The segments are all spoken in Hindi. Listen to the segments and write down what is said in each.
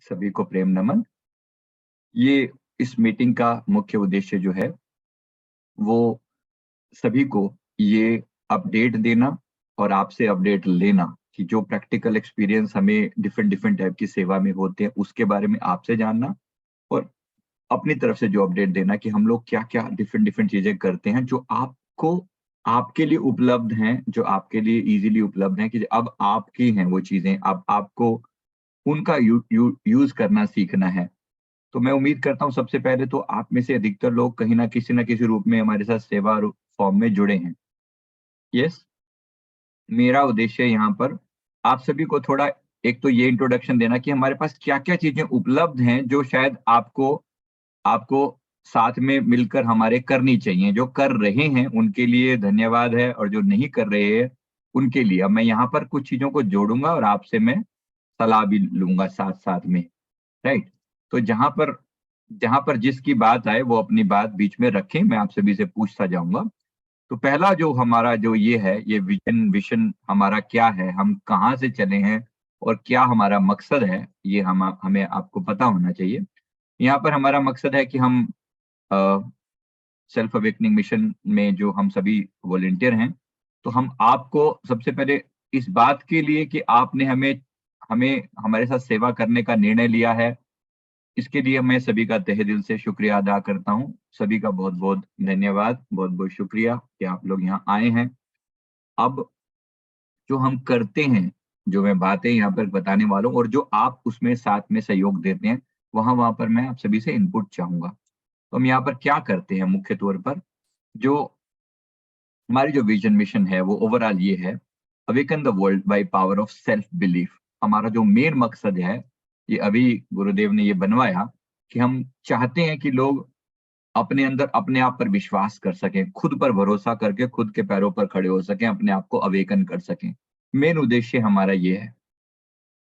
सभी को प्रेम नमन। ये इस मीटिंग का मुख्य उद्देश्य जो है वो सभी को ये अपडेट देना और आपसे अपडेट लेना कि जो प्रैक्टिकल एक्सपीरियंस हमें डिफरेंट डिफरेंट टाइप की सेवा में होते हैं उसके बारे में आपसे जानना और अपनी तरफ से जो अपडेट देना कि हम लोग क्या-क्या डिफरेंट डिफरेंट चीजें करते हैं जो आपको आपके लिए उपलब्ध हैं, जो आपके लिए ईज़िली उपलब्ध हैं कि अब आपकी हैं वो चीजें, अब आपको उनका यूज़ करना सीखना है। तो मैं उम्मीद करता हूँ सबसे पहले तो आप में से अधिकतर लोग कहीं न किसी रूप में हमारे साथ सेवा रू फॉर्म में जुड़े हैं। यस, मेरा उद्देश्य यहाँ पर आप सभी को थोड़ा एक तो ये इंट्रोडक्शन देना कि हमारे पास क्या-क्या चीज़ें उपलब्ध हैं जो शायद आपको आपको साथ में मिलकर हमारे करनी चाहिए। जो कर रहे हैं उनके लिए धन्यवाद है और जो नहीं कर रहे हैं उनके लिए। अब मैं यहाँ पर कुछ चीज़ों को जोड़ूँगा और आपसे मैं सलाह भी लूँगा साथ-साथ में, राइट? तो जहाँ पर जिसकी बात आए वो अपनी बात बीच में रखें, मैं आप सभी से पूछता जाऊँगा। तो पहला जो हमारा जो ये है, ये विज़न हमारा क्या है? हम कहाँ से चले हैं और क्या हमारा मकसद है? ये हमें आपको पता होना चाहिए। यहाँ पर हमारा मकसद है कि हम अ, सेल्फ अवेकनिंग मिशन में जो हम सभी वॉलंटियर हैं, तो हम आपको सबसे पहले इस बात के लिए कि आपने हमें हमें हमारे साथ सेवा करने का निर्णय लिया है, इसके लिए मैं सभी का तहे दिल से शुक्रिया अदा करता हूँ। सभी का बहुत-बहुत धन्यवाद, बहुत-बहुत शुक्रिया कि आप लोग यहाँ आए हैं। अब जो हम करते हैं, जो मैं बातें यहाँ पर बताने वाला हूँ और जो आप उसमें साथ में सहयोग देते हैं, वहाँ वहाँ पर मैं आप सभी से इनपुट चाहूँगा। तो हम यहाँ पर क्या करते हैं मुख्य तौर पर, जो हमारी जो विज़न मिशन है वो ओवरऑल ये है, awaken the world by power of self belief. हमारा जो मेन मकसद है, ये अभी गुरुदेव ने ये बनवाया कि हम चाहते हैं कि लोग अपने अंदर अपने आप पर विश्वास कर सकें, खुद पर भरोसा करके खुद के पैरों पर खड़े हो सकें, अपने आप को अवेकन कर सकें। मेन उद्देश्य हमारा ये है।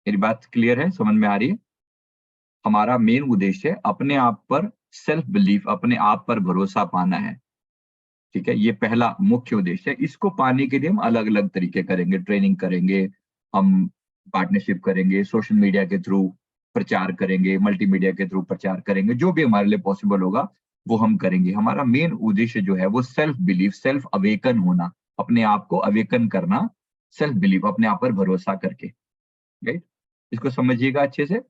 मेरी बात क्लियर है, समझ में आ रही है? हमारा मेन उद्देश्य अपने आप पर सेल्फ बिलीफ, अपने आप पर भरोसा पाना है। ठीक है? ये पहला मुख्य उद्देश्य है। इसको पाने के लिए हम अलग-अलग तरीके करेंगे, ट्रेनिंग करेंगे, हम पार्टनरशिप करेंगे, सोशल मीडिया के थ्रू प्रचार करेंगे, मल्टीमीडिया के थ्रू प्रचार करेंगे, जो भी हमारे लिए पॉसिबल होगा, वो हम करेंगे। हमारा मेन उद्देश्य जो है वो सेल्फ बिलीफ, सेल्फ अवेकन होना, अपने आप को अवेकन करना, सेल्फ बिलीफ अपने आप पर भरोसा करके, राइट? इसको समझिएगा अच्छे से।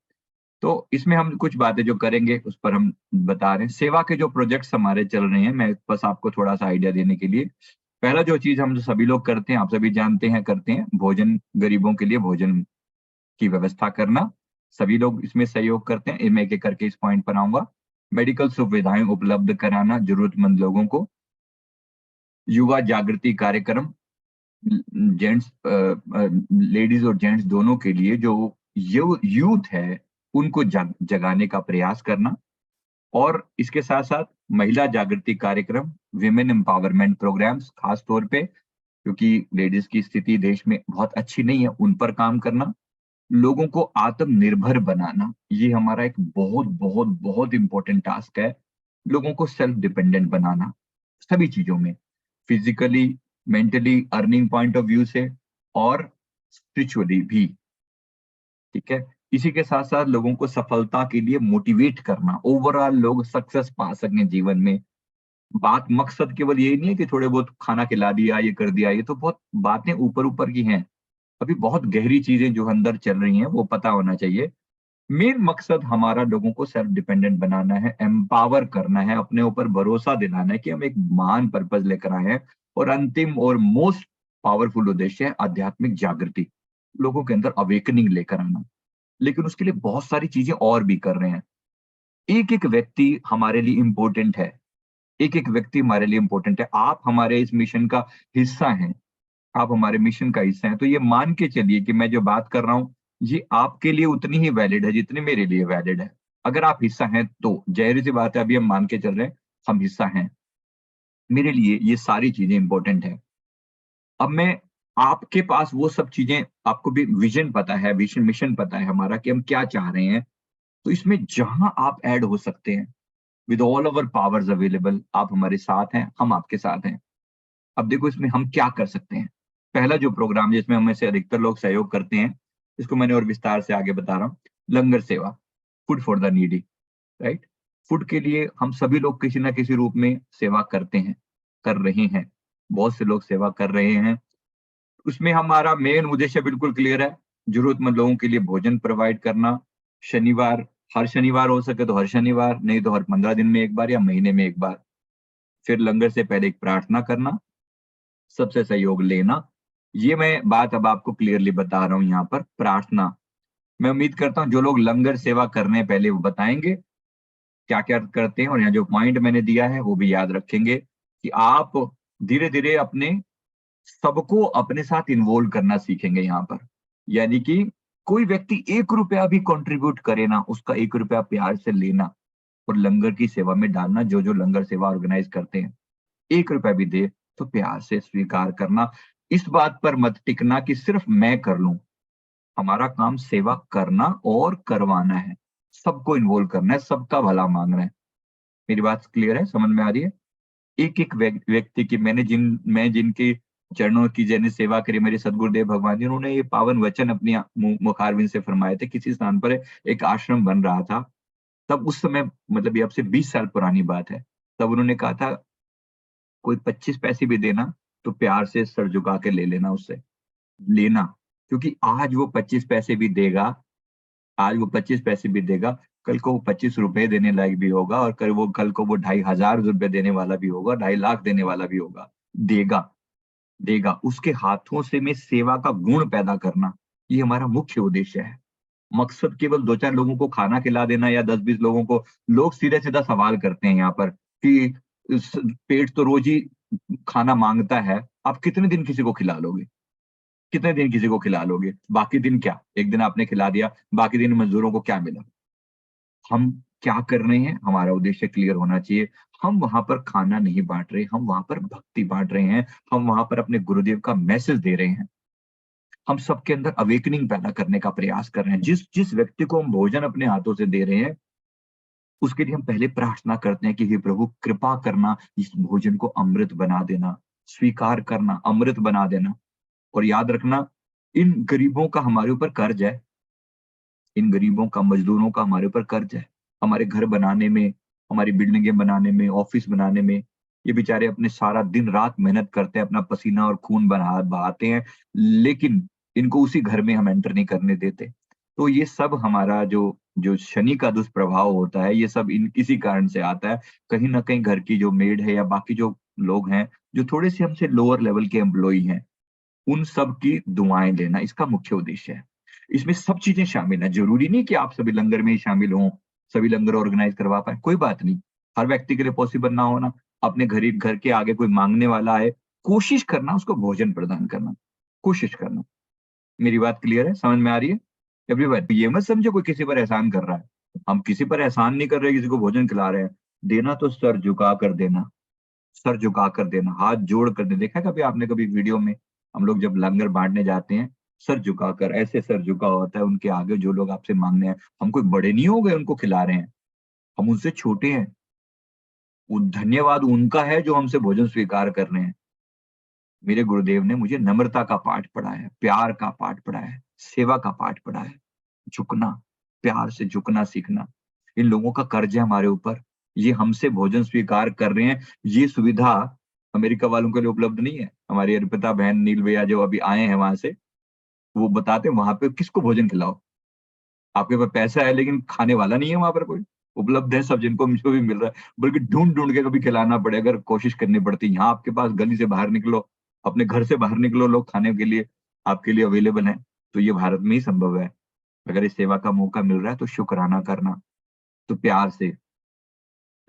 तो इसमें हम कुछ बातें जो करेंगे उस पर हम बता रहे हैं। सेवा के जो प्रोजेक्ट्स हमारे चल रहे हैं, मैं बस आपको थोड़ा-सा आइडिया देने के लिए, पहला जो चीज़ हम जो सभी लोग करते हैं, आप सभी जानते हैं करते हैं, भोजन गरीबों के लिए भोजन की व्यवस्था करना। सभी लोग इसमें सहयोग करते हैं, मैं एक-एक करके इस पॉइंट पर आऊँगा। मेडिकल सुविधाएँ उपलब्ध कराना ज़रूरतमंद लोगों को, युवा जागृति कार्यक्रम जेंट्स लेडीज़ और जेंट्स दोनों के लिए जो यूथ है, उनको जगाने का प्रयास करना। और इसके साथ-साथ महिला जागृति कार्यक्रम, विमेन एम्पावरमेंट प्रोग्राम्स खास तौर पे क्योंकि लेडीज़ की स्थिति देश में बहुत अच्छी नहीं है, उन पर काम करना। लोगों को आत्मनिर्भर बनाना, ये हमारा एक बहुत इम्पोर्टेंट टास्क है। लोगों को सेल्फ डिपेंडेंट बनाना, सभी चीज़ों में, physically, mentally, earning point of view से और स्पिरिचुअली भी। ठीक है? इसी के साथ-साथ लोगों को सफलता के लिए मोटिवेट करना, ओवरऑल लोग सक्सेस पा सकें जीवन में। बात मकसद केवल यही नहीं है कि थोड़े बहुत खाना खिला दिया, ये कर दिया, ये तो बहुत बातें ऊपर-ऊपर की हैं। अभी बहुत गहरी चीज़ें जो अंदर चल रही हैं, वो पता होना चाहिए। मेन मकसद हमारा लोगों को सेल्फ डिपेंडेंट बनाना है, एम्पावर करना है, अपने ऊपर भरोसा दिलाना है कि हम एक महान पर्पज़ लेकर आए हैं और अंतिम और मोस्ट पावरफुल उद्देश्य है आध्यात्मिक जागृति। लोगों के अंदर अवेकनिंग लेकर आना। लेकिन उसके लिए बहुत सारी चीज़ें और भी कर रहे हैं। एक-एक व्यक्ति हमारे लिए इम्पोर्टेंट है। एक-एक व्यक्ति हमारे लिए इम्पोर्टेंट है। आप हमारे इस मिशन का हिस्सा हैं। आप हमारे मिशन का हिस्सा हैं। तो ये मान के चलिए कि मैं जो बात कर रहा हूँ, ये आपके लिए उतनी ही वैलिड है जितनी मेरे लिए वैलिड है। अगर आप हिस्सा हैं तो, ज़ाहिर-सी बात है अभी हम मान के चल रहे हैं, हम हिस्सा हैं। मेरे लिए ये सारी चीज़ें इम्पोर्टेंट हैं। अब मैं आपके पास वो सब चीज़ें आपको भी विज़न पता है, विज़न मिशन पता है हमारा कि हम क्या चाह रहे हैं। तो इसमें जहाँ आप ऐड हो सकते हैं, with all our powers available, आप हमारे साथ हैं, हम आपके साथ हैं। अब देखो इसमें हम क्या कर सकते हैं। पहला जो प्रोग्राम जिसमें हम में से अधिकतर लोग सहयोग करते हैं, इसको मैंने और विस्तार से आगे बता रहा हूँ, लंगर सेवा। Food for the needy, right. Food के लिए हम सभी लोग किसी ना किसी रूप में सेवा करते हैं, कर रहे हैं, बहुत से लोग सेवा कर रहे हैं। उसमें हमारा मेन उद्देश्य बिल्कुल क्लियर है, जरूरतमंद लोगों के लिए भोजन प्रोवाइड करना। शनिवार, हर शनिवार हो सके तो हर शनिवार, नहीं तो हर 15 दिन में एक बार या महीने में एक बार। फिर लंगर से पहले एक प्रार्थना करना, सबसे सहयोग लेना। ये मैं बात अब आपको क्लियरली बता रहा हूँ यहाँ पर, प्रार्थना। मैं उम्मीद करता हूँ जो लोग लंगर सेवा करने पहले वो बताएंगे क्या क्या करते हैं, और यहाँ जो पॉइंट मैंने दिया है वो भी याद रखेंगे कि आप धीरे धीरे अपने सबको अपने साथ इन्वॉल्व करना सीखेंगे यहाँ पर। यानी कि कोई व्यक्ति 1 रुपया भी कंट्रीब्यूट करे ना, उसका 1 रुपया प्यार से लेना और लंगर की सेवा में डालना। जो जो लंगर सेवा ऑर्गेनाइज करते हैं, 1 रुपया भी दे तो प्यार से स्वीकार करना। इस बात पर मत टिकना कि सिर्फ मैं कर लूं। हमारा काम सेवा करना और करवाना है, सबको इन्वॉल्व करना है, सबका भला मांगना है। मेरी बात क्लियर है, समझ में आ रही है? एक एक व्यक्ति की मैं जिनके चरणों की जैसे सेवा करी, मेरे सदगुरुदेव भगवान जी, उन्होंने ये पावन वचन अपनी मुखारविंद से फरमाए थे। किसी स्थान पर एक आश्रम बन रहा था, तब उस समय, मतलब ये अब से 20 साल पुरानी बात है, तब उन्होंने कहा था कोई 25 पैसे भी देना तो प्यार से सर झुका के ले लेना उससे, लेना। क्योंकि आज वो 25 पैसे भी देगा, आज वो 25 पैसे भी देगा, कल को वो 25 रुपए देने लायक भी होगा, और कल को वो 2,500 रुपए देने वाला भी होगा, 2.5 लाख देने वाला भी होगा। देगा, देगा। उसके हाथों से में सेवा का गुण पैदा करना, ये हमारा मुख्य उद्देश्य है। मकसद केवल 2-4 लोगों को खाना खिला देना या 10-20 लोगों को। लोग सीधा-सीधा सवाल करते हैं यहाँ पर कि पेट तो रोज ही खाना मांगता है, आप कितने दिन किसी को खिला लोगे? कितने दिन किसी को खिला लोगे? बाकी दिन क्या? एक दिन आपने खिला दिया, बाकी दिन मज़दूरों को क्या मिला? हम क्या कर रहे हैं? हमारा उद्देश्य क्लियर होना चाहिए। हम वहाँ पर खाना नहीं बाँट रहे, हम वहाँ पर भक्ति बाँट रहे हैं, हम वहाँ पर अपने गुरुदेव का मैसेज दे रहे हैं। हम सबके अंदर अवेकनिंग पैदा करने का प्रयास कर रहे हैं। जिस जिस व्यक्ति को हम भोजन अपने हाथों से दे रहे हैं, उसके लिए हम पहले प्रार्थना करते हैं कि हे प्रभु कृपा करना, इस भोजन को अमृत बना देना, स्वीकार करना, अमृत बना देना। और याद रखना, इन गरीबों का हमारे ऊपर कर्ज है, इन गरीबों का, मज़दूरों का हमारे ऊपर कर्ज है। हमारे घर बनाने में, हमारी बिल्डिंगें बनाने में, ऑफ़िस बनाने में, ये बेचारे अपने सारा दिन-रात मेहनत करते हैं, अपना पसीना और खून बहाते हैं, लेकिन इनको उसी घर में हम एंटर नहीं करने देते। तो ये सब हमारा जो जो शनि का दुष्प्रभाव होता है, ये सब इन इसी कारण से आता है। कहीं न कहीं घर की जो मेड है या बाकी जो लोग हैं, जो थोड़े-से हमसे लोअर लेवल के एम्प्लॉयी हैं, उन सब की दुआएँ लेना, इसका मुख्य उद्देश्य है। इसमें सब चीज़ें शामिल हैं, ज़रूरी नहीं कि आप सभी लंगर में ही शामिल हों, सभी लंगर ऑर्गेनाइज़ करवा पाएँ, कोई बात नहीं। हर व्यक्ति के लिए पॉसिबल ना होना, अपने घर के आगे कोई माँगने वाला आए, कोशिश करना उसको भोजन प्रदान करना, कोशिश करना। मेरी बात क्लियर है? समझ में आ रही है? एवरीवन, ये मत समझो कोई किसी पर एहसान कर रहा है। हम किसी पर एहसान नहीं कर रहे, किसी को भोजन खिला रहे हैं। देना तो सर झुका कर देना। सर झुकाकर देना, हाथ जोड़ कर देना। देखा है कभी आपने, कभी वीडियो में हम लोग जब लंगर बाँटने जाते हैं, सर झुकाकर, ऐसे सर झुका होता है उनके आगे जो लोग आपसे माँगने आए। हम कोई बड़े नहीं हो गए उनको खिला रहे हैं, हम उनसे छोटे हैं। वो धन्यवाद उनका है जो हमसे भोजन स्वीकार कर रहे हैं। मेरे गुरुदेव ने मुझे नम्रता का पाठ पढ़ाया है, प्यार का पाठ पढ़ाया है, सेवा का पाठ पढ़ाया है। झुकना, प्यार से झुकना सीखना। इन लोगों का कर्ज है हमारे ऊपर। ये हमसे भोजन स्वीकार कर रहे हैं। ये सुविधा अमेरिका वालों के लिए उपलब्ध नहीं है। हमारी अर्पिता बहन, नील भैया जो अभी आए हैं वहाँ से, वो बताते हैं वहाँ पे किसको भोजन खिलाओ? आपके पास पैसा है लेकिन खाने वाला नहीं है वहाँ पर कोई। उपलब्ध है सब, जिनको मुझको भी मिल रहा है। बल्कि ढूँढ-ढूँढ के कभी खिलाना पड़े, अगर कोशिश करनी पड़ती है। यहाँ आपके पास गली से बाहर निकलो, अपने घर से बाहर निकलो, लोग खाने के लिए आपके लिए अवेलेबल हैं। तो ये भारत में ही संभव है। अगर इस सेवा का मौका मिल रहा है तो शुकराना करना, तो प्यार से,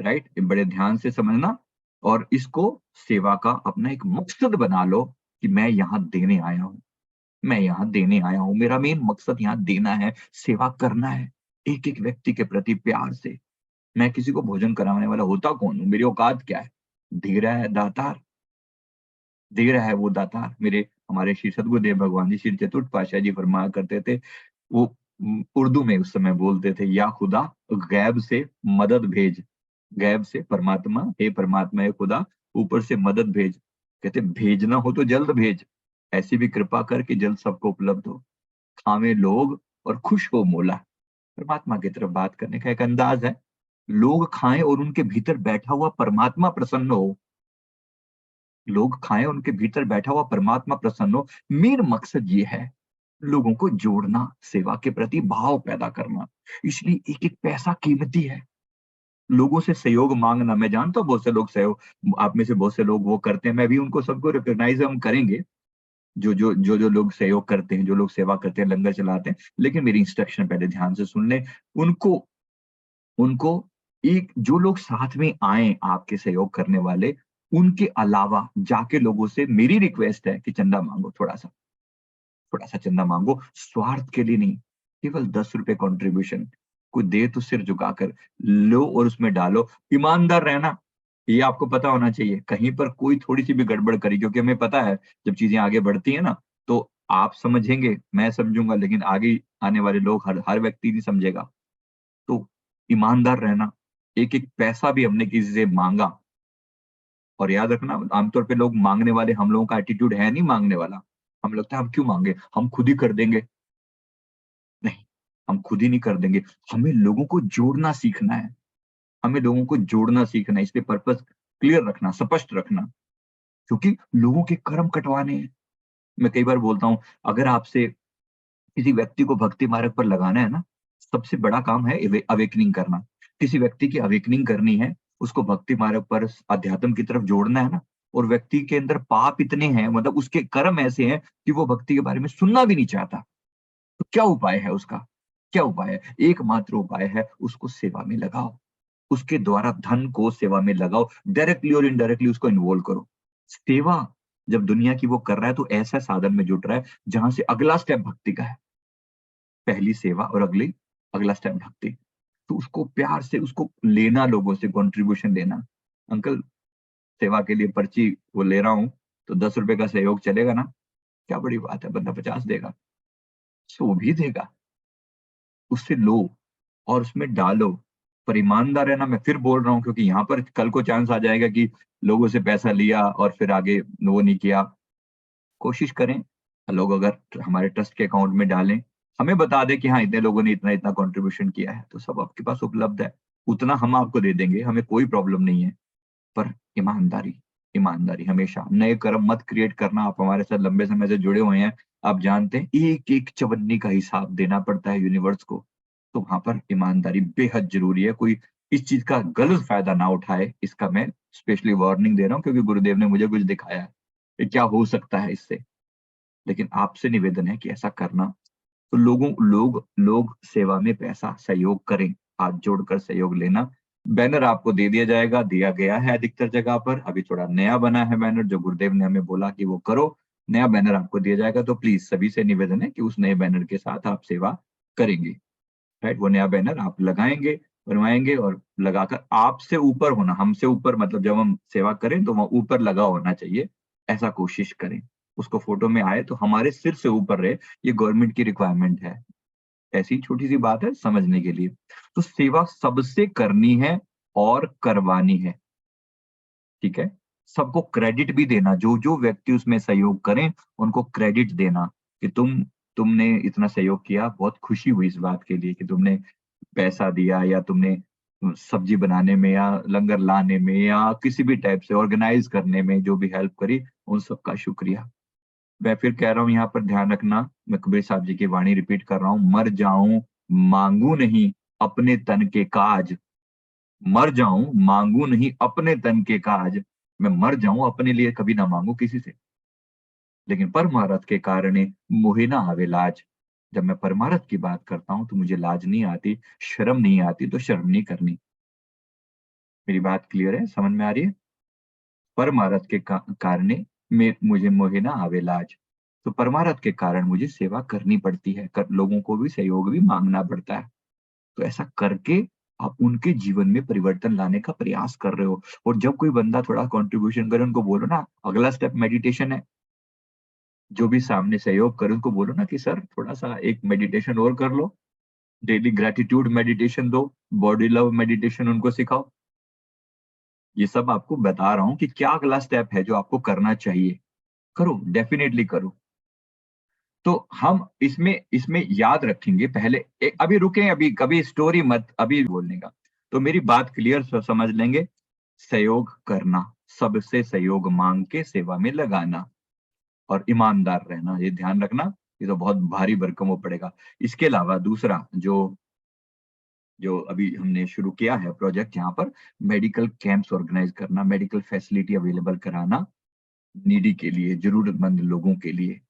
राइट? बड़े ध्यान से समझना, और इसको सेवा का अपना एक मकसद बना लो कि मैं यहाँ देने आया हूँ, मैं यहाँ देने आया हूँ। मेरा मेन मकसद यहाँ देना है, सेवा करना है, एक-एक व्यक्ति के प्रति प्यार से। मैं किसी को भोजन कराने वाला होता कौन हूँ? मेरी औकात क्या है? दे रहा है दातार, दे रहा है वो दातार। मेरे हमारे श्री सद्गुरुदेव भगवान जी, श्री चतुर्थ पातशाह जी फरमाया करते थे, वो उर्दू में उस समय बोलते थे, या खुदा गैब से मदद भेज। गैब से परमात्मा, हे परमात्मा, हे खुदा, ऊपर से मदद भेज। कहते भेजना हो तो जल्द भेज, ऐसी भी कृपा कर कि जल्द सबको उपलब्ध हो। खावे लोग और खुश हो मौला। परमात्मा की तरफ बात करने का एक अंदाज है। लोग खाएं और उनके भीतर बैठा हुआ परमात्मा प्रसन्न हो। लोग खाएं, उनके भीतर बैठा हुआ परमात्मा प्रसन्न हो। मेन मकसद ये है, लोगों को जोड़ना, सेवा के प्रति भाव पैदा करना। इसलिए एक-एक पैसा कीमती है। लोगों से सहयोग माँगना, मैं जानता हूँ बहुत से लोग सहयोग, आप में से बहुत से लोग वो करते हैं, मैं भी उनको सबको रिकॉग्नाइज़ हम करेंगे, जो लोग सहयोग करते हैं, जो लोग सेवा करते हैं, लंगर चलाते हैं। लेकिन मेरी इंस्ट्रक्शन पहले ध्यान से सुन लें। उनको उनको एक जो लोग साथ में आएँ आपके सहयोग करने वाले, उनके अलावा जाके लोगों से मेरी रिक्वेस्ट है कि चंदा माँगो थोड़ा-सा। थोड़ा-सा चंदा माँगो, स्वार्थ के लिए नहीं, केवल ₹10 कंट्रीब्यूशन, कोई दे तो सिर झुकाकर लो और उसमें डालो। ईमानदार रहना, ये आपको पता होना चाहिए। कहीं पर कोई थोड़ी-सी भी गड़बड़ करी, क्योंकि हमें पता है जब चीज़ें आगे बढ़ती हैं ना, तो आप समझेंगे, मैं समझूँगा, लेकिन आगे आने वाले लोग, हर हर व्यक्ति नहीं समझेगा। तो ईमानदार रहना, एक-एक पैसा भी हमने किसी से माँगा, और याद रखना, आमतौर पे लोग माँगने वाले, हम लोगों का एटीट्यूड है नहीं माँगने वाला। हमें लगता है हम क्यों माँगे? हम खुद ही कर देंगे। नहीं, हम खुद ही नहीं कर देंगे। हमें लोगों को जोड़ना सीखना है। हमें लोगों को जोड़ना सीखना है, इसलिए पर्पज़ क्लियर रखना, स्पष्ट रखना, क्योंकि लोगों के कर्म कटवाने हैं। मैं कई बार बोलता हूँ, अगर आपसे किसी व्यक्ति को भक्ति मार्ग पर लगाना है ना, सबसे बड़ा काम है अवेकनिंग करना। किसी व्यक्ति की अवेकनिंग करनी है, उसको भक्ति मार्ग पर, अध्यात्म की तरफ जोड़ना है ना, और व्यक्ति के अंदर पाप इतने हैं, मतलब उसके कर्म ऐसे हैं कि वो भक्ति के बारे में सुनना भी नहीं चाहता। तो क्या उपाय है उसका? क्या उपाय है? एकमात्र उपाय है, उसको सेवा में लगाओ। उसके द्वारा धन को सेवा में लगाओ, डायरेक्टली और इनडायरेक्टली उसको इन्वॉल्व करो। सेवा जब दुनिया की वो कर रहा है, तो ऐसा साधन में जुट रहा है जहाँ से अगला स्टेप भक्ति का है। पहली सेवा और अगला स्टेप भक्ति। तो उसको प्यार से उसको लेना, लोगों से कंट्रीब्यूशन लेना। अंकल, सेवा के लिए पर्ची वो ले रहा हूँ, तो ₹10 का सहयोग चलेगा ना? क्या बड़ी बात है, बंदा 50 देगा, सो भी देगा। उससे लो और उसमें डालो। पर ईमानदार रहना, मैं फिर बोल रहा हूँ, क्योंकि यहाँ पर कल को चांस आ जाएगा कि लोगों से पैसा लिया और फिर आगे वो नहीं किया। कोशिश करें, लोग अगर हमारे ट्रस्ट के अकाउंट में डालें, हमें बता दें कि हाँ, इतने लोगों ने इतना-इतना कंट्रीब्यूशन किया है, तो सब आपके पास उपलब्ध है। उतना हम आपको दे देंगे, हमें कोई प्रॉब्लम नहीं है। पर ईमानदारी, ईमानदारी हमेशा, नए कर्म मत क्रिएट करना। आप हमारे साथ लंबे समय से जुड़े हुए हैं, आप जानते हैं एक-एक चवन्नी का हिसाब देना पड़ता है यूनिवर्स को। तो वहाँ पर ईमानदारी बेहद ज़रूरी है। कोई इस चीज़ का गलत फ़ायदा ना उठाए, इसका मैं स्पेशली वार्निंग दे रहा हूँ, क्योंकि गुरुदेव ने मुझे कुछ दिखाया है, कि क्या हो सकता है इससे। लेकिन आपसे निवेदन है कि ऐसा करना, तो लोग सेवा में पैसा सहयोग करें, हाथ जोड़कर सहयोग लेना। बैनर आपको दे दिया जाएगा, दिया गया है अधिकतर जगह पर, अभी थोड़ा नया बना है बैनर, जो गुरुदेव ने हमें बोला कि वो करो, नया बैनर आपको दिया जाएगा, तो प्लीज़ सभी से निवेदन है कि उस नए बैनर के साथ आप सेवा करेंगे, राइट? वो नया बैनर आप लगाएँगे, बनवाएँगे, और लगाकर आपसे ऊपर होना, हमसे ऊपर, मतलब जब हम सेवा करें तो वहाँ ऊपर लगा होना चाहिए, ऐसा कोशिश करें। उसको फ़ोटो में आए तो हमारे सिर से ऊपर रहे, ये गवर्नमेंट की रिक्वायरमेंट है। ऐसी छोटी-सी बात है समझने के लिए। तो सेवा सबसे करनी है और करवानी है, ठीक है? सबको क्रेडिट भी देना, जो-जो व्यक्ति उसमें सहयोग करें, उनको क्रेडिट देना कि तुमने इतना सहयोग किया, बहुत खुशी हुई इस बात के लिए कि तुमने पैसा दिया, या तुमने सब्ज़ी बनाने में, या लंगर लाने में, या किसी भी टाइप से ऑर्गेनाइज़ करने में जो भी हेल्प करी, उन सबका शुक्रिया। मैं फिर कह रहा हूँ, यहाँ पर ध्यान रखना, मैं कबीर साहब जी की वाणी रिपीट कर रहा हूँ, मर जाऊँ, माँगू नहीं अपने तन के काज, मर जाऊँ, माँगू नहीं अपने तन के काज, मैं मर जाऊँ, अपने लिए कभी ना माँगू किसी से, लेकिन परमारथ के कारणे मोहि ना आवे लाज। जब मैं परमारथ की बात करता हूँ, तो मुझे लाज नहीं आती, शर्म नहीं आती, तो शर्म नहीं करनी। मेरी बात क्लियर है? समझ में आ रही है? परमारथ के कारणे में मुझे मोहे ना आवे लाज। तो परमारथ के कारण मुझे सेवा करनी पड़ती है, लोगों को भी सहयोग भी मांगना पड़ता है। तो ऐसा करके आप उनके जीवन में परिवर्तन लाने का प्रयास कर रहे हो। और जब कोई बंदा थोड़ा कंट्रीब्यूशन करे, उनको बोलो ना, अगला स्टेप मेडिटेशन है। जो भी सामने सहयोग करे, उनको बोलो ना कि सर, थोड़ा सा एक मेडिटेशन और कर लो, डेली ग्रैटिट्यूड मेडिटेशन दो, बॉडी लव मेडिटेशन उनको सिखाओ। ये सब आपको बता रहा हूँ कि क्या अगला स्टेप है जो आपको करना चाहिए। करो, डेफ़िनेटली करो। तो हम इसमें इसमें याद रखेंगे पहले अभी रुकें, अभी कभी स्टोरी मत अभी बोलने का। तो मेरी बात क्लियर समझ लेंगे। सहयोग करना, सबसे सहयोग मांग के सेवा में लगाना और ईमानदार रहना, ये ध्यान रखना। ये तो बहुत भारी भरकम वो पड़ेगा। इसके अलावा दूसरा जो जो अभी हमने शुरू किया है प्रोजेक्ट, यहाँ पर मेडिकल कैंप्स ऑर्गेनाइज करना, मेडिकल फैसिलिटी अवेलेबल कराना नीडी के लिए, जरूरतमंद लोगों के लिए।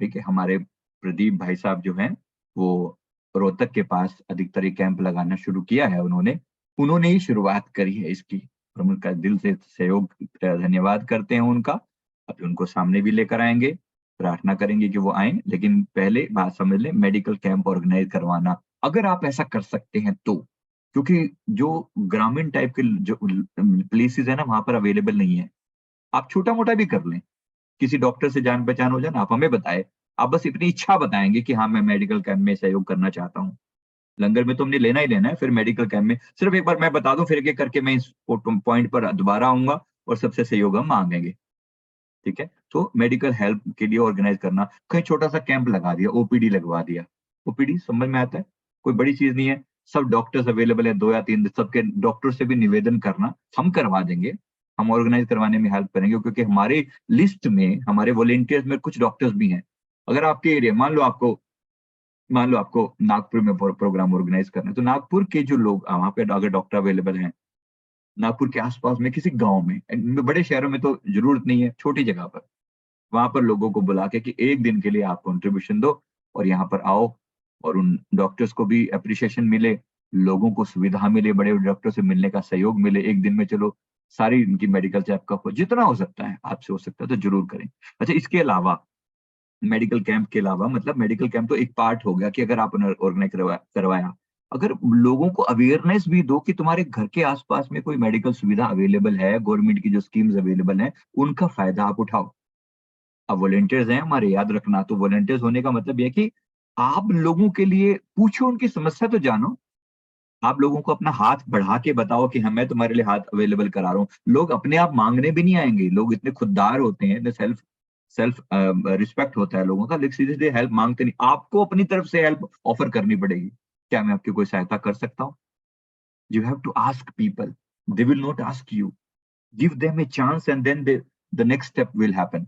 ठीक है, हमारे प्रदीप भाई साहब जो हैं वो रोहतक के पास अधिकतर ये कैंप लगाना शुरू किया है उन्होंने। उन्होंने ही शुरुआत करी है इसकी, और हम उनका दिल से सहयोग धन्यवाद करते हैं उनका। अभी उनको सामने भी लेकर आएंगे, प्रार्थना करेंगे कि वो आए, लेकिन पहले बात समझ लें, मेडिकल कैंप ऑर्गेनाइज करवाना अगर आप ऐसा कर सकते हैं तो। क्योंकि जो ग्रामीण टाइप के जो प्लेसेस है ना, वहां पर अवेलेबल नहीं है। आप छोटा मोटा भी कर लें, किसी डॉक्टर से जान पहचान हो जाए ना, आप हमें बताएं। आप बस इतनी इच्छा बताएंगे कि हाँ, मैं मेडिकल कैंप में सहयोग करना चाहता हूँ। लंगर में तो हमने लेना ही लेना है, फिर मेडिकल कैंप में सिर्फ एक बार मैं बता दूं, फिर एक-एक करके मैं इस पॉइंट पर दोबारा आऊंगा और सबसे सहयोग हम मांगेंगे। ठीक है, तो मेडिकल हेल्प के लिए ऑर्गेनाइज करना, कहीं छोटा सा कैंप लगा दिया, ओपीडी लगवा दिया। ओपीडी समझ में आता है, कोई बड़ी चीज नहीं है। सब डॉक्टर्स अवेलेबल है, 2 या 3 सबके डॉक्टर से भी निवेदन करना, हम करवा देंगे। हम ऑर्गेनाइज करवाने में हेल्प करेंगे, क्योंकि हमारे लिस्ट में, हमारे वॉलंटियर्स में कुछ डॉक्टर्स भी हैं। अगर आपके एरिया, मान लो आपको नागपुर में प्रोग्राम ऑर्गेनाइज करना है, तो नागपुर के जो लोग वहां पे अगर डॉक्टर अवेलेबल हैं, नागपुर के आसपास में किसी गांव में, बड़े शहरों में तो जरूरत नहीं है, छोटी जगह पर वहां पर लोगों को बुला के कि एक दिन के लिए आप कंट्रीब्यूशन दो और यहाँ पर आओ, और उन डॉक्टर्स को भी अप्रिसिएशन मिले, लोगों को सुविधा मिले, बड़े बड़े डॉक्टर से मिलने का सहयोग मिले। एक दिन में चलो सारी इनकी मेडिकल चेकअप हो, जितना हो सकता है आपसे हो सकता है तो जरूर करें। अच्छा, इसके अलावा मेडिकल कैंप के अलावा, मतलब मेडिकल कैंप तो एक पार्ट हो गया कि अगर आपने ऑर्गेनाइज करवाया, अगर लोगों को अवेयरनेस भी दो कि तुम्हारे घर के आसपास में कोई मेडिकल सुविधा अवेलेबल है, गवर्नमेंट की जो स्कीम्स अवेलेबल है, उनका फायदा आप उठाओ। अब वॉलंटियर्स हैं हमारे, याद रखना, तो वॉलंटियर्स होने का मतलब ये है कि आप लोगों के लिए पूछो, उनकी समस्या तो जानो। आप लोगों को अपना हाथ बढ़ा के बताओ कि हाँ, मैं तुम्हारे लिए हाथ अवेलेबल करा रहा हूँ। लोग अपने आप मांगने भी नहीं आएंगे, लोग इतने खुददार होते हैं, सेल्फ सेल्फ रिस्पेक्ट होता है लोगों का, लेकिन सीधे सीधे हेल्प मांगते नहीं। आपको अपनी तरफ से हेल्प ऑफर करनी पड़ेगी। क्या मैं आपकी कोई सहायता कर सकता हूँ? You have to ask people, they will not ask you. Give them a chance and then the next step will happen.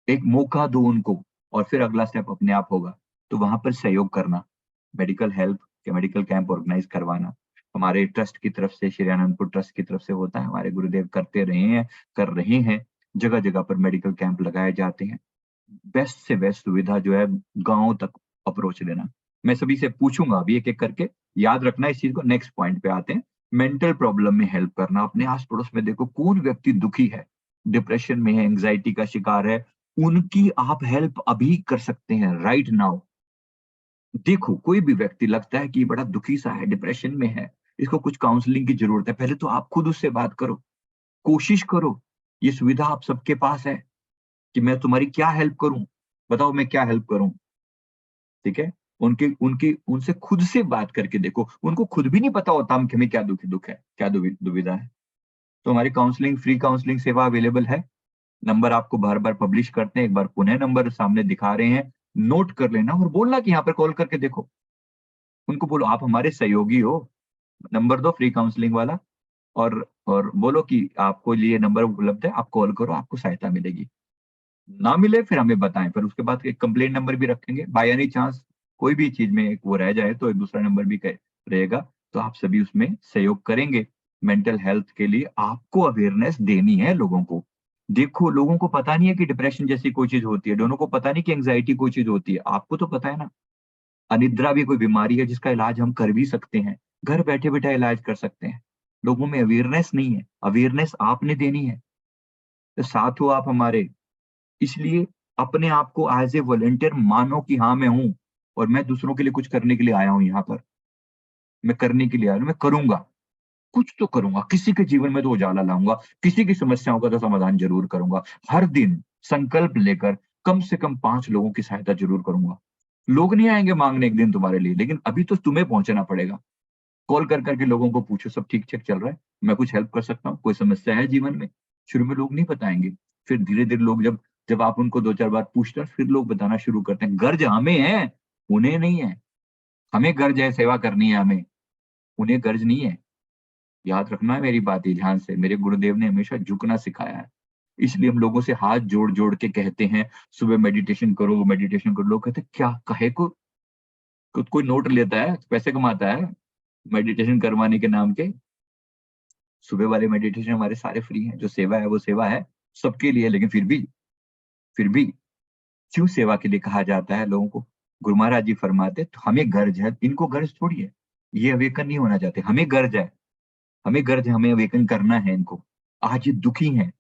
एक मौका दो उनको, और फिर अगला स्टेप अपने आप होगा। तो वहां पर सहयोग करना, मेडिकल हेल्प के मेडिकल कैंप ऑर्गेनाइज करवाना, हमारे ट्रस्ट की तरफ से, श्री आनंदपुर ट्रस्ट की तरफ से होता है, हमारे गुरुदेव करते रहे हैं, कर रहे हैं। जगह जगह पर मेडिकल कैंप लगाए जाते हैं। बेस्ट से बेस्ट सुविधा जो है, गांव तक अप्रोच लेना। मैं सभी से पूछूंगा अभी एक एक करके, याद रखना इस चीज को। नेक्स्ट पॉइंट पे आते हैं, मेंटल प्रॉब्लम में हेल्प करना। अपने आस पड़ोस में देखो कौन व्यक्ति दुखी है, डिप्रेशन में है, एंग्जाइटी का शिकार है, उनकी आप हेल्प अभी कर सकते हैं, राइट नाउ। देखो कोई भी व्यक्ति लगता है कि बड़ा दुखी सा है, डिप्रेशन में है, इसको कुछ काउंसलिंग की जरूरत है, पहले तो आप खुद उससे बात करो, कोशिश करो। ये सुविधा आप सबके पास है कि मैं तुम्हारी क्या हेल्प करूं, बताओ मैं क्या हेल्प करूं। ठीक है, उनके उनकी उनसे खुद से बात करके देखो, उनको खुद भी नहीं पता होता हम कि हमें क्या दुख है, क्या दुविधा है। तो हमारी काउंसलिंग, फ्री काउंसलिंग सेवा अवेलेबल है। नंबर आपको बार बार पब्लिश करते हैं, एक बार पुनः नंबर सामने दिखा रहे हैं, नोट कर लेना और बोलना कि यहाँ पर कॉल करके देखो। उनको बोलो आप हमारे सहयोगी हो, नंबर दो फ्री काउंसलिंग वाला, और बोलो कि आपको लिए नंबर उपलब्ध है, आप कॉल करो, आपको सहायता मिलेगी। ना मिले फिर हमें बताएं, फिर उसके बाद एक कंप्लेंट नंबर भी रखेंगे, बाय एनी चांस कोई भी चीज में एक वो रह जाए तो एक दूसरा नंबर भी रहेगा, तो आप सभी उसमें सहयोग करेंगे। मेंटल हेल्थ के लिए आपको अवेयरनेस देनी है लोगों को। देखो लोगों को पता नहीं है कि डिप्रेशन जैसी कोई चीज होती है, दोनों को पता नहीं कि एंग्जाइटी कोई चीज होती है, आपको तो पता है ना। अनिद्रा भी कोई बीमारी है जिसका इलाज हम कर भी सकते हैं, घर बैठे बैठे इलाज कर सकते हैं। लोगों में अवेयरनेस नहीं है, अवेयरनेस आपने देनी है। तो साथ हो आप हमारे, इसलिए अपने आप को एज़ ए वॉलंटियर मानो कि हाँ, मैं हूँ और मैं दूसरों के लिए कुछ करने के लिए आया हूँ यहाँ पर। मैं करने के लिए आया हूँ, मैं करूँगा, कुछ तो करूँगा, किसी के जीवन में तो उजाला लाऊँगा, किसी की समस्याओं का तो समाधान ज़रूर करूँगा। हर दिन संकल्प लेकर कम से कम 5 लोगों की सहायता ज़रूर करूँगा। लोग नहीं आएँगे माँगने एक दिन तुम्हारे लिए, लेकिन अभी तो तुम्हें पहुँचना पड़ेगा। कॉल कर के लोगों को पूछो सब ठीक-ठाक चल रहा है? मैं कुछ हेल्प कर सकता हूँ? कोई समस्या है जीवन में? शुरू में लोग नहीं बताएँगे, फिर धीरे-धीरे लोग जब जब आप उनको 2-4 बार पूछते हैं, फिर लोग बताना शुरू करते हैं, गर्ज हमें है, उन्हें नहीं है। हमें गर्ज है, सेवा करनी है हमें, उन्हें गर्ज नहीं है। याद रखना है मेरी बात ये ध्यान से, मेरे गुरुदेव ने हमेशा झुकना सिखाया है। इसलिए हम लोगों से हाथ जोड़-जोड़ के कहते हैं, सुबह मेडिटेशन करो। लोग कहते हैं, क्या काहे को? कोई नोट लेता है, पैसे कमाता है मेडिटेशन करवाने के नाम के? सुबह वाले मेडिटेशन हमारे सारे फ्री हैं, जो सेवा है वो सेवा है, सबके लिए। लेकिन फिर भी क्यों सेवा के लिए कहा जाता है लोगों को? गुरु महाराज जी फरमाते तो हमें गर्ज है, इनको गर्ज थोड़ी है। ये अवेकन नहीं होना चाहते, हमें गर्ज है, हमें अवेकन करना है इनको। आज ये दुखी हैं,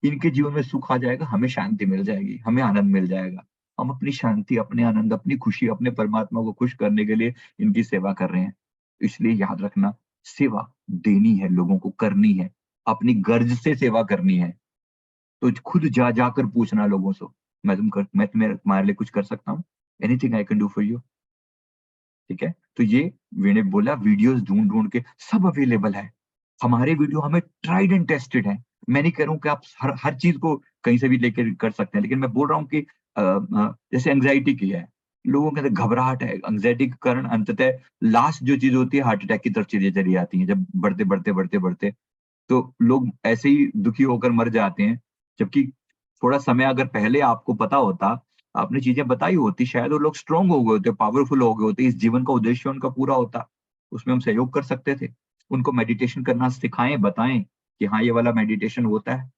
इनके जीवन में सुख आ जाएगा, हमें शांति मिल जाएगी, हमें आनंद मिल जाएगा। हम अपनी शांति, अपने आनंद, अपनी खुशी, अपने परमात्मा को खुश करने के लिए इनकी सेवा कर रहे हैं। इसलिए याद रखना, सेवा देनी है, लोगों को करनी है, अपनी गर्ज से सेवा करनी है। तो खुद जा जाकर पूछना लोगों से, मैं तुम्हारे लिए कुछ कर सकता हूँ? Anything I can do for you. ठीक है? तो ये मैंने बोला, वीडियोज़ ढूँढ-ढूँढ के सब अवेलेबल है। हमारे वीडियो हमें ट्राइड एंड टेस्टेड हैं। मैं नहीं कह रहा हूँ कि आप हर हर चीज़ को कहीं से भी लेके कर सकते हैं, लेकिन मैं बोल रहा हूँ कि जैसे एंग्ज़ायटी की है, लोगों के अंदर घबराहट है, एंग्ज़ायटी के कारण अंततः लास्ट जो चीज़ होती है, हार्ट अटैक की तरफ चीज़ें चली जाती हैं, जब बढ़ते, तो लोग ऐसे ही दुखी होकर मर जाते हैं। जबकि थोड़ा समय अगर पहले आपको पता होता, आपने चीज़ें बताई होती, शायद वो लोग स्ट्रॉन्ग हो गए होते, पावरफुल हो गए होते, इस जीवन का उद्देश्य उनका पूरा होता। उसमें हम सहयोग कर सकते थे। उनको मेडिटेशन करना सिखाएँ, बताएँ कि हाँ, ये वाला मेडिटेशन होता है,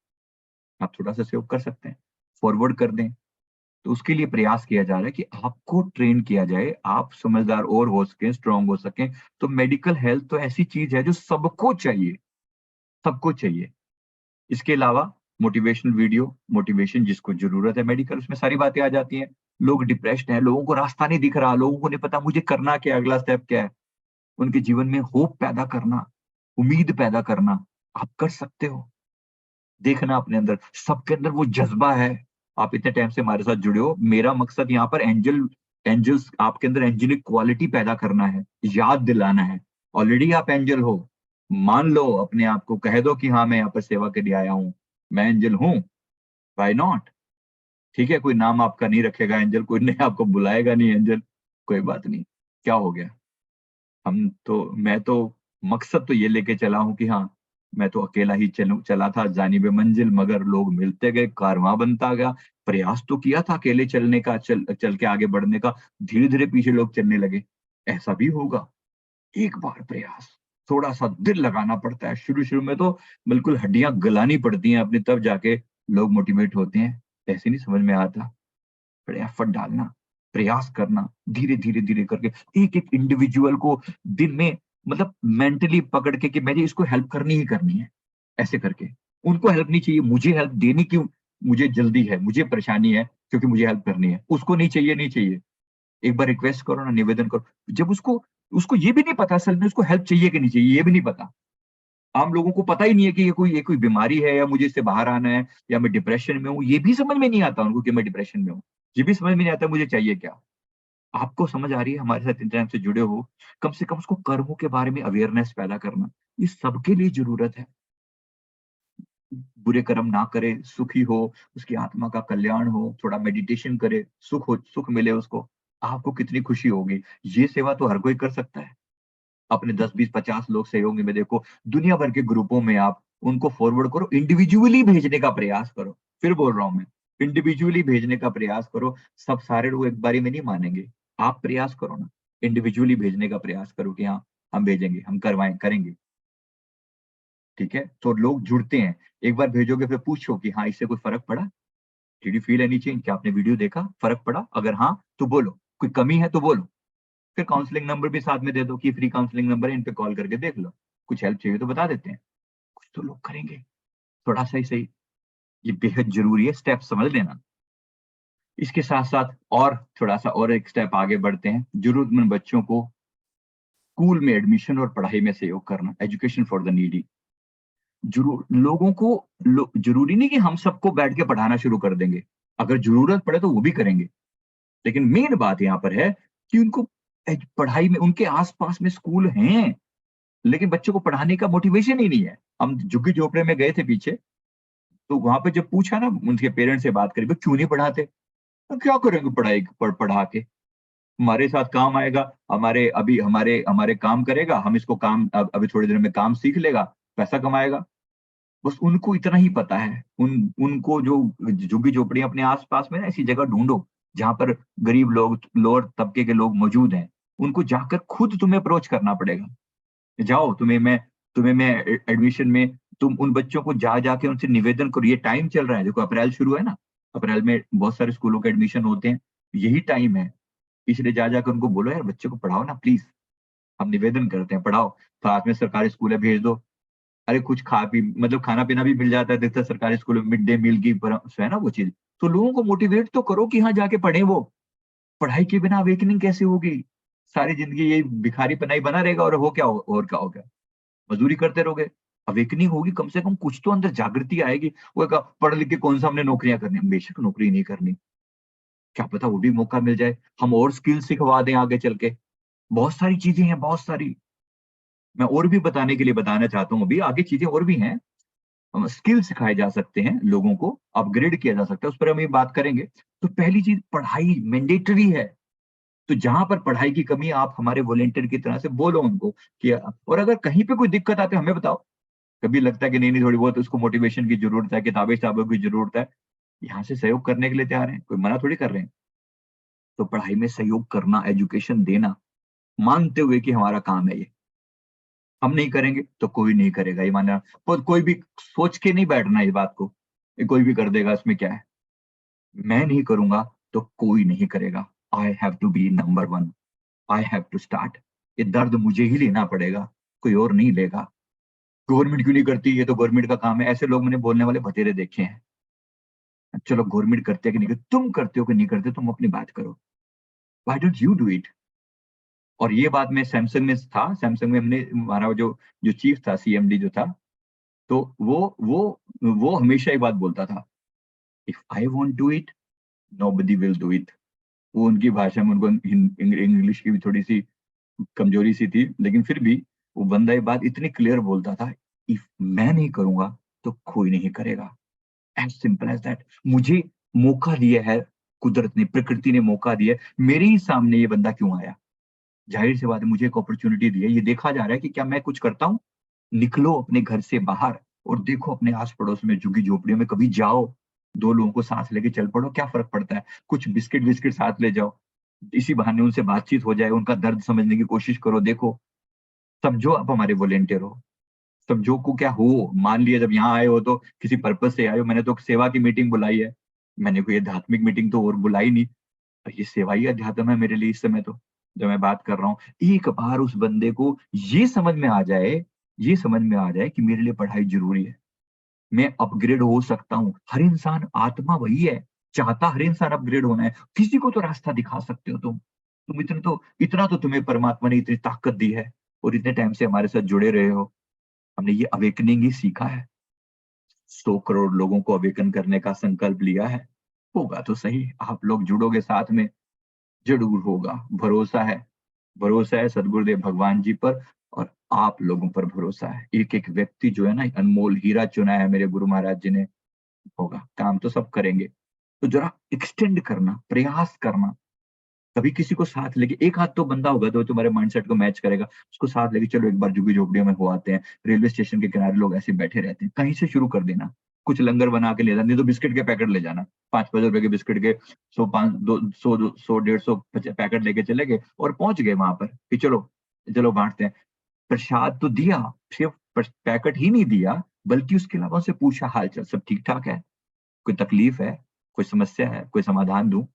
आप थोड़ा-सा सहयोग कर सकते हैं, फॉरवर्ड कर दें। तो उसके लिए प्रयास किया जा रहा है कि आपको ट्रेन किया जाए, आप समझदार और हो सकें, स्ट्रॉन्ग हो सकें। तो मेडिकल हेल्थ तो ऐसी चीज़ है जो सबको चाहिए। इसके अलावा मोटिवेशनल वीडियो, मोटिवेशन जिसको ज़रूरत है मेडिकल, उसमें सारी बातें आ जाती हैं। लोग डिप्रेस्ड हैं, लोगों को रास्ता नहीं दिख रहा, लोगों को नहीं पता मुझे करना क्या है, अगला स्टेप क्या है। उनके जीवन में होप पैदा करना, उम्मीद पैदा करना, आप कर सकते हो। देखना अपने अंदर, सबके अंदर वो जज़्बा है। आप इतने टाइम से हमारे साथ जुड़े हो, मेरा मकसद यहाँ पर एंजल्स आपके अंदर एंजेलिक क्वालिटी पैदा करना है, याद दिलाना है। ऑलरेडी आप एंजल हो, मान लो अपने आप को, कह दो कि हाँ, मैं यहाँ पर सेवा के लिए आया हूँ, मैं एंजल हूँ, व्हाई नॉट? ठीक है, कोई नाम आपका नहीं रखेगा एंजल, कोई नहीं आपको बुलाएगा नहीं एंजल, कोई बात नहीं, क्या हो गया? मैं तो मकसद तो ये लेके चला हूँ कि हाँ, मैं तो अकेला ही चला था जानिब-ए-मंजिल, मगर लोग मिलते गए, कारवां बनता गया। प्रयास तो किया था अकेले चलने का, चल चल के आगे बढ़ने का, धीरे-धीरे पीछे लोग चलने लगे। ऐसा भी होगा। एक बार प्रयास, थोड़ा-सा दिल लगाना पड़ता है। शुरू-शुरू में तो बिल्कुल हड्डियाँ गलानी पड़ती हैं अपनी, तब जाके लोग मोटिवेट होते हैं। ऐसे नहीं समझ में आता। बड़े एफर्ट डालना, प्रयास करना, धीरे-धीरे करके एक-एक इंडिविजुअल को दिन में, मतलब मेंटली पकड़ के कि मेरी इसको हेल्प करनी ही करनी है, ऐसे करके। उनको हेल्प नहीं चाहिए, मुझे हेल्प देनी क्यों? मुझे जल्दी है, मुझे परेशानी है क्योंकि मुझे हेल्प करनी है। उसको नहीं चाहिए। एक बार रिक्वेस्ट करो ना, निवेदन करो। जब उसको उसको ये भी नहीं पता असल में उसको हेल्प चाहिए कि नहीं चाहिए, ये भी नहीं पता। आम लोगों को पता ही नहीं है कि ये कोई बीमारी है या मुझे इससे बाहर आना है या मैं डिप्रेशन में हूँ, ये भी समझ में नहीं आता उनको कि मैं डिप्रेशन में हूँ। ये भी समझ में नहीं आता मुझे चाहिए क्या? आपको समझ आ रही है, हमारे साथ इतने टाइम से जुड़े हो, कम से कम उसको कर्मों के बारे में अवेयरनेस पैदा करना, ये सबके लिए ज़रूरत है। बुरे कर्म ना करे, सुखी हो, उसकी आत्मा का कल्याण हो, थोड़ा मेडिटेशन करे, सुख मिले उसको, आपको कितनी खुशी होगी। ये सेवा तो हर कोई कर सकता है। अपने 10, 20, 50 लोग सहयोगी में देखो, दुनिया भर के ग्रुपों में आप उनको फॉरवर्ड करो, इंडिविजुअली भेजने का प्रयास करो। फिर बोल रहा हूँ मैं, इंडिविजुअली भेजने का प्रयास करो, सब सारे लोग एक बारी में नहीं मानेंगे। आप प्रयास करो ना, इंडिविजुअली भेजने का प्रयास करो कि हाँ, हम भेजेंगे, हम करेंगे, ठीक है? तो लोग जुड़ते हैं, एक बार भेजोगे फिर पूछो कि हाँ, इससे कोई फ़र्क पड़ा? Did you feel any change? क्या आपने वीडियो देखा? फ़र्क पड़ा? अगर हाँ, तो बोलो, कोई कमी है तो बोलो। फिर काउंसलिंग नंबर भी साथ में दे दो कि फ्री काउंसलिंग नंबर है, इन पे कॉल करके देख लो। कुछ हेल्प चाहिए तो बता देते हैं। कुछ तो लोग करेंगे, थोड़ा-सा ही सही। ये बेहद ज़रूरी है, स्टेप समझ लेना। इसके साथ-साथ और थोड़ा-सा और एक स्टेप आगे बढ़ते हैं। ज़रूरतमंद बच्चों को स्कूल में एडमिशन और पढ़ाई में सहयोग करना, एजुकेशन फॉर द नीडी। लोगों को ज़रूरी नहीं कि हम सबको बैठ के पढ़ाना शुरू कर देंगे। अगर ज़रूरत पड़े तो वो भी करेंगे। लेकिन मेन बात यहाँ पर है कि उनको पढ़ाई में उनके आस-पास में स्कूल हैं। लेकिन बच्चों को पढ़ाने का मोटिवेशन ही नहीं है। हम झुग्गी-झोपड़े में गए थे पीछे, तो वहाँ पे जब पूछा ना, उनके पेरेंट्स से बात करी, "भई क्यों नहीं पढ़ाते?" क्या करेंगे पढ़ाई पढ़ा के? हमारे साथ काम आएगा, अभी हमारे हमारे काम करेगा, हम इसको काम अभी थोड़ी देर में काम सीख लेगा, पैसा कमाएगा। बस उनको इतना ही पता है। उनको जो झुग्गी-झोपड़ियाँ अपने आस-पास में ना ऐसी जगह ढूँढो, जहाँ पर गरीब लोग, लोअर तबके के लोग मौजूद हैं। उनको जाकर खुद तुम्हें अप्रोच करना पड़ेगा। जाओ, तुम्हें मैं एडमिशन में तुम उन बच्चों को जा के उनसे निवेदन करो। ये टाइम चल रहा है, देखो अप्रैल शुरू है ना, अप्रैल में बहुत सारे स्कूलों के एडमिशन होते हैं। यही टाइम है, इसलिए जाकर उनको बोलो, यार बच्चे को पढ़ाओ ना प्लीज़, हम निवेदन करते हैं पढ़ाओ। साथ में सरकारी स्कूल है, भेज दो। अरे कुछ खा पी मतलब खाना-पीना भी मिल जाता है, अधिकतर सरकारी स्कूलों में मिड डे मील की है ना वो चीज़। तो लोगों को मोटिवेट तो करो कि हाँ, जाके पढ़ें वो। पढ़ाई के बिना अवेकनिंग कैसे होगी? सारी ज़िंदगी यही भिखारीपना ही बना रहेगा, और और क्या हो गया? मज़दूरी करते रहोगे। अवेकनिंग होगी, कम से कम कुछ तो अंदर जागृति आएगी। वो कहा पढ़ लिख के कौन-सा हमने नौकरियाँ करनी है? बेशक नौकरी नहीं करनी, क्या पता वो भी मौका मिल जाए, हम और स्किल सिखवा दें आगे चल के। बहुत सारी चीज़ें हैं, बहुत सारी। मैं और भी बताने के लिए बताना चाहता हूँ अभी, आगे चीज़ें और भी हैं। स्किल सिखाए जा सकते हैं, लोगों को अपग्रेड किया जा सकता है, उस पर हम ये बात करेंगे। तो पहली चीज़, पढ़ाई मैंडेटरी है। तो जहाँ पर पढ़ाई की कमी है, आप हमारे वॉलंटियर की तरह से बोलो उनको कि और अगर कहीं पे कोई दिक्कत आती है हमें बताओ। कभी लगता है कि नहीं, नहीं थोड़ी बहुत उसको मोटिवेशन की ज़रूरत है, किताबें-किताबों की ज़रूरत है, यहाँ से सहयोग करने के लिए तैयार हैं, कोई मना थोड़ी कर रहे हैं। तो पढ़ाई में सहयोग करना, एजुकेशन देना, मानते हुए कि हमारा काम है ये। हम नहीं करेंगे तो कोई नहीं करेगा, ये मानना। पर कोई भी सोच के नहीं बैठना इस बात को, ये कोई भी कर देगा, इसमें क्या है? मैं नहीं करूँगा तो कोई नहीं करेगा। I have to be number 1, I have to start. ये दर्द मुझे ही लेना पड़ेगा, कोई और नहीं लेगा। गवर्नमेंट क्यों नहीं करती? ये तो गवर्नमेंट का काम है। ऐसे लोग मैंने बोलने वाले बथेरे देखे हैं। चलो गवर्नमेंट करती है कि नहीं करती, तुम करते हो कि नहीं करते, तुम अपनी बात करो। Why don't you do it? और ये बात मैं सैमसंग में था, सैमसंग में हमने हमारा जो चीफ था, सीएमडी जो था, तो वो हमेशा एक बात बोलता था, if I won't do it, nobody will do it. वो उनकी भाषा में, उनको इंग्लिश की भी थोड़ी-सी कमज़ोरी-सी थी, लेकिन फिर भी वो बंदा ये बात इतनी क्लियर बोलता था, इफ मैं नहीं करूँगा, तो कोई नहीं करेगा। As simple as that. मुझे मौका दिया है कुदरत ने, प्रकृति ने मौका दिया है, मेरे ही सामने ये बंदा क्यों आया? ज़ाहिर-सी बात है, मुझे एक अपॉर्च्युनिटी दी है, ये देखा जा रहा है कि क्या मैं कुछ करता हूँ? निकलो अपने घर से बाहर और देखो अपने आस-पड़ोस में, झुग्गी-झोपड़ियों में कभी जाओ, 2 लोगों को साथ लेके चल पड़ो, क्या फ़र्क पड़ता है? कुछ बिस्किट-विस्किट साथ ले जाओ, इसी बहाने उनसे बातचीत हो जाए, उनका दर्द समझने की कोशिश करो, देखो, समझो आप हमारे वॉलंटियर हो, समझो को क्या हो, मान लिया जब यहाँ आए हो तो किसी पर्पज़ से आए हो, मैंने तो सेवा की मीटिंग बुलाई है, मैंने कोई आध्यात्मिक मीटिंग तो और बुलाई नहीं। ये सेवा ही अध्यात्म है मेरे लिए इस समय तो, जो मैं बात कर रहा हूँ। एक बार उस बंदे को ये समझ में आ जाए कि मेरे लिए पढ़ाई ज़रूरी है। मैं अपग्रेड हो सकता हूँ। हर इंसान आत्मा वही है, चाहता हर इंसान अपग्रेड होना है। किसी को तो रास्ता दिखा सकते हो तुम। तुम इतना तो तुम्हें परमात्मा ने इतनी ताकत दी है और इतने टाइम से हमारे साथ जुड़े रहे हो। हमने ये अवेकनिंग ही सीखा है। 100 करोड़ लोगों को अवेकन करने का संकल्प लिया है। होगा तो सही, आप लोग जुड़ोगे साथ में, ज़रूर होगा। भरोसा है सद्गुरुदेव भगवान जी पर, और आप लोगों पर भरोसा है। एक-एक व्यक्ति जो है ना, अनमोल हीरा चुना है मेरे गुरु महाराज जी ने, होगा। काम तो सब करेंगे। तो ज़रा एक्सटेंड करना, प्रयास करना, कभी किसी को साथ लेके, एक आध तो बंदा होगा जो तुम्हारे माइंडसेट को मैच करेगा, उसको साथ लेके चलो एक बार झुग्गी-झोपड़ियों में हो आते हैं। रेलवे स्टेशन के किनारे लोग ऐसे बैठे रहते हैं, कहीं से शुरू कर देना। कुछ लंगर बना के ले जाना, नहीं तो बिस्किट के पैकेट ले जाना। ₹5-5 के बिस्किट के 100 पाँच दो 100 150 पैकेट लेके चले गए और पहुँच गए वहाँ पर कि चलो, चलो बाँटते हैं। प्रसाद तो दिया, सिर्फ पैकेट ही नहीं दिया, बल्कि उसके अलावा उनसे पूछा हाल-चाल, सब ठीक-ठाक है? कोई तकलीफ है? कोई समस्या है? कोई समाधान दूँ?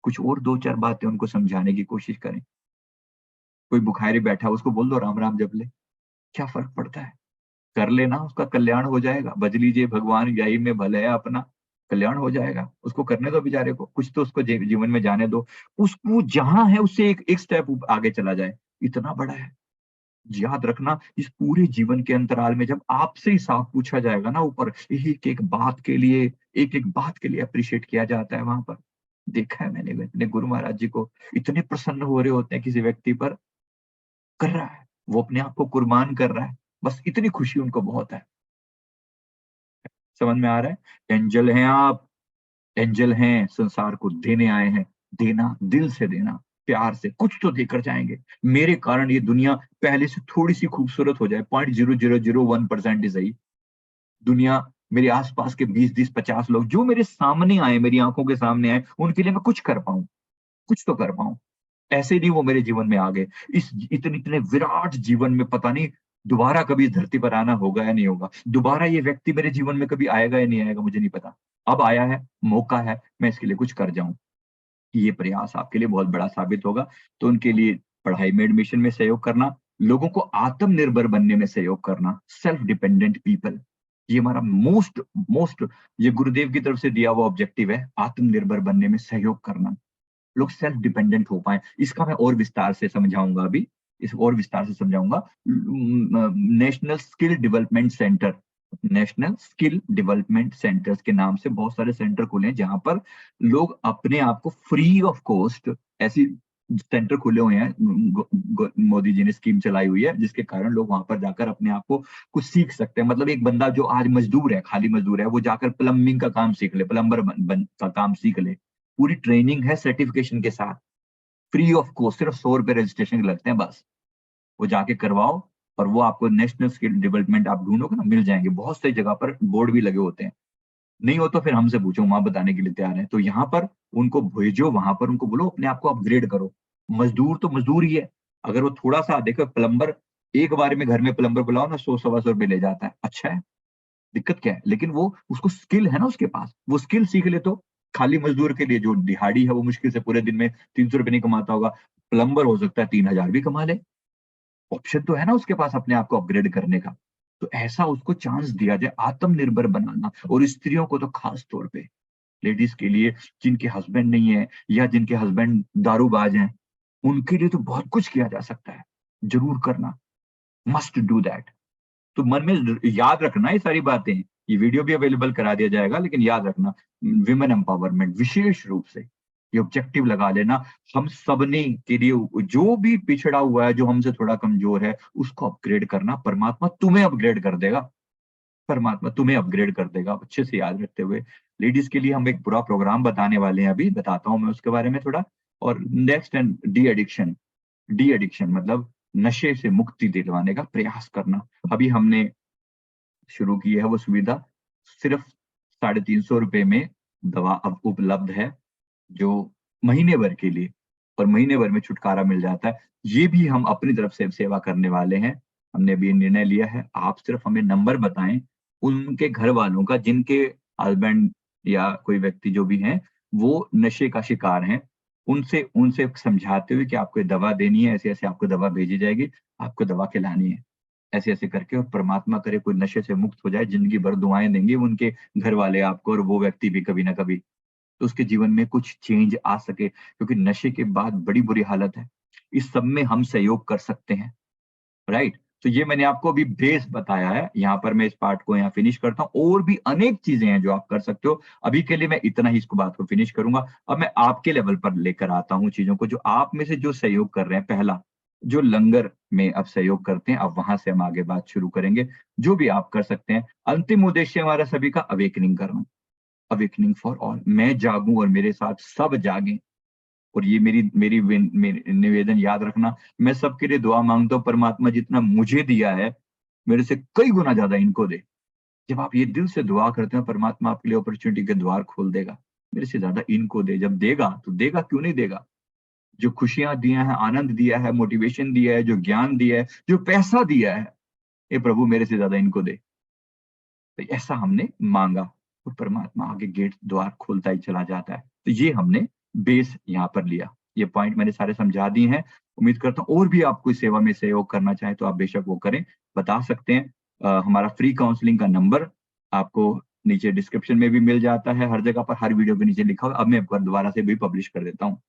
कुछ और 2-4 बातें उनको समझाने की कोशिश करें। कोई भुखारी बैठा है, उसको बोल दो राम-राम जप ले, क्या फ़र्क पड़ता है? कर लेना, उसका कल्याण हो जाएगा। भज लीजिए भगवान यही में भले है अपना, कल्याण हो जाएगा। उसको करने दो बेचारे को, कुछ तो उसको जीवन में जाने दो। उसको जहाँ है उससे एक एक स्टेप आगे चला जाए, इतना बड़ा है। याद रखना, इस पूरे जीवन के अंतराल में जब आपसे हिसाब पूछा जाएगा ना ऊपर, एक-एक बात के लिए एप्रिशिएट किया जाता है वहाँ पर। देखा है मैंने अपने गुरु महाराज जी को, इतने प्रसन्न हो रहे होते हैं किसी व्यक्ति पर, कर रहा है, वो अपने आप को कुर्बान कर रहा है, बस इतनी खुशी उनको बहुत है। समझ में आ रहा है? एंजल हैं आप, एंजल हैं, संसार को देने आए हैं। देना, दिल से देना, प्यार से, कुछ तो देकर जाएँगे। मेरे कारण ये दुनिया पहले से थोड़ी-सी खूबसूरत हो जाए, 0.0001% ही सही। दुनिया मेरे आस-पास के 20-20, 50 लोग जो मेरे सामने आए, मेरी आँखों के सामने आए, उनके लिए मैं कुछ कर पाऊँ, कुछ तो कर पाऊँ। ऐसे नहीं वो मेरे जीवन में आ गए। इस इतने इतने विराट जीवन में पता नहीं दोबारा कभी इस धरती पर आना होगा या नहीं होगा। दोबारा ये व्यक्ति मेरे जीवन में कभी आएगा या नहीं आएगा, मुझे नहीं पता। अब आया है, मौका है, मैं इसके लिए कुछ कर जाऊँ। ये प्रयास आपके लिए बहुत बड़ा साबित होगा। तो उनके लिए पढ़ाई में एडमिशन में सहयोग करना, लोगों को आत्मनिर्भर बनने में सहयोग करना, सेल्फ डिपेंडेंट पीपल, ये हमारा मोस्ट मोस्ट ये गुरुदेव की तरफ से दिया हुआ ऑब्जेक्टिव है, आत्मनिर्भर बनने में सहयोग करना। लोग सेल्फ डिपेंडेंट हो पाएँ। इसका मैं और विस्तार से समझाऊँगा अभी, इस और विस्तार से समझाऊँगा। National skill development centre, national skill development centres के नाम से बहुत सारे सेंटर खुले हैं, जहाँ पर लोग अपने आप को फ्री ऑफ कॉस्ट ऐसी सेंटर खुले हुए हैं। मोदी जी ने स्कीम चलाई हुई है, जिसके कारण लोग वहाँ पर जाकर अपने आप को कुछ सीख सकते हैं। मतलब एक बंदा जो आज मज़दूर है, खाली मज़दूर है, वो जाकर प्लम्बिंग का काम सीख ले, प्लम्बर बन बन का काम सीख ले। पूरी ट्रेनिंग है सर्टिफिकेशन के साथ, फ्री ऑफ कॉस्ट, सिर्फ ₹100 रजिस्ट्रेशन के लगते हैं बस। वो जाके करवाओ और वो आपको नेशनल स्किल डेवलपमेंट आप ढूँढोगे ना, मिल जाएँगे। बहुत सी जगह पर बोर्ड भी लगे होते हैं। नहीं हो तो फिर हमसे पूछो, वहाँ बताने के लिए तैयार हैं। तो यहाँ पर उनको भेजो, वहाँ पर उनको बोलो अपने आप को अपग्रेड करो। मज़दूर तो मज़दूर ही है। अगर वो थोड़ा-सा देखो प्लम्बर एक बार में घर में प्लम्बर बुलाओ ना 100 सवा सौ रुपए ले जाता है। अच्छा है। दिक्कत क्या है? लेकिन वो उसको स्किल है ना उसके पास, वो स्किल सीख ले तो खाली मज़दूर के लिए जो दिहाड़ी है वो मुश्किल से पूरे दिन में ₹300 नहीं कमाता होगा, प्लम्बर हो सकता है 3000 भी कमा ले। ऑप्शन तो है ना उसके पास अपने आप को अपग्रेड करने का। तो ऐसा उसको चांस दिया जाए, आत्मनिर्भर बनाना और स्त्रियों को तो खास तौर पे, लेडीज़ के लिए जिनके हस्बैंड नहीं है या जिनके हस्बैंड दारूबाज हैं, उनके लिए तो बहुत कुछ किया जा सकता है। ज़रूर करना, मस्ट डू दैट। तो मन में याद रखना ये सारी बातें। ये वीडियो भी अवेलेबल करा दिया जाएगा, लेकिन याद रखना विमेन एम्पावरमेंट विशेष रूप से ये ऑब्जेक्टिव लगा लेना। हम सबने के लिए जो भी पिछड़ा हुआ है, जो हमसे थोड़ा कमज़ोर है, उसको अपग्रेड करना। परमात्मा तुम्हें अपग्रेड कर देगा, परमात्मा तुम्हें अपग्रेड कर देगा। अच्छे से याद रखते हुए लेडीज़ के लिए हम एक पूरा प्रोग्राम बताने वाले हैं अभी, बताता हूँ मैं उसके बारे में थोड़ा। और next and de addiction, de addiction मतलब नशे से मुक्ति दिलवाने का प्रयास करना। अभी हमने शुरू की है वो सुविधा, सिर्फ ₹350 में दवा अब उपलब्ध है, जो महीने भर के लिए, और महीने भर में छुटकारा मिल जाता है। ये भी हम अपनी तरफ से सेवा करने वाले हैं। हमने अभी ये निर्णय लिया है, आप सिर्फ हमें नंबर बताएँ, उनके घर वालों का जिनके हस्बैंड या कोई व्यक्ति जो भी हैं, वो नशे का शिकार हैं। उनसे उनसे समझाते हुए कि आपको ये दवा देनी है, ऐसे-ऐसे आपको दवा भेजी जाएगी, आपको दवा खिलानी है। ऐसे-ऐसे करके, और परमात्मा करे कोई नशे से मुक्त हो जाए, ज़िंदगी भर दुआएँ देंगे उनके घर वाले आपको और वो व्यक्ति भी कभी न कभी। तो उसके जीवन में कुछ चेंज आ सके, क्योंकि नशे के बाद बड़ी बुरी हालत है। इस सब में हम सहयोग कर सकते हैं, राइट? तो ये मैंने आपको अभी बेस बताया है, यहाँ पर मैं इस पार्ट को यहाँ फिनिश करता हूँ। और भी अनेक चीज़ें हैं जो आप कर सकते हो। अभी के लिए मैं इतना ही इसको बात को फिनिश करूँगा। अब मैं आपके लेवल पर लेकर आता हूँ चीज़ों को, जो आप में से जो सहयोग कर रहे हैं। पहला, जो लंगर में अब सहयोग करते हैं, अब वहाँ से हम आगे बात शुरू करेंगे। जो भी आप कर सकते हैं, अंतिम उद्देश्य हमारा सभी का अवेकनिंग करना, अवेकनिंग फॉर ऑल। मैं जागूँ और मेरे साथ सब जागें। और ये मेरी मेरी विन मेरी निवेदन याद रखना, मैं सबके लिए दुआ माँगता हूँ, परमात्मा जितना मुझे दिया है, मेरे से कई गुना ज़्यादा इनको दे। जब आप ये दिल से दुआ करते हो, परमात्मा आपके लिए अपॉर्च्युनिटी के द्वार खोल देगा। मेरे से ज़्यादा इनको दे, जब देगा तो देगा, क्यों नहीं देगा? जो खुशियाँ दिया है, आनंद दिया है, मोटिवेशन दिया है, जो ज्ञान दिया है, जो पैसा दिया है, हे प्रभु मेरे से ज़्यादा इनको दे। तो ऐसा हमने माँगा और परमात्मा आगे गेट द्वार खोलता ही चला जाता है। तो ये हमने बेस यहाँ पर लिया। ये पॉइंट मैंने सारे समझा दिए हैं। उम्मीद करता हूँ और भी आप कोई सेवा में सहयोग करना चाहें तो आप बेशक वो करें, बता सकते हैं। हमारा फ्री काउंसलिंग का नंबर आपको नीचे डिस्क्रिप्शन में भी मिल जाता है, हर जगह पर, हर वीडियो के नीचे लिखा हुआ है। अब मैं एक बार दोबारा से भी पब्लिश कर देता हूँ।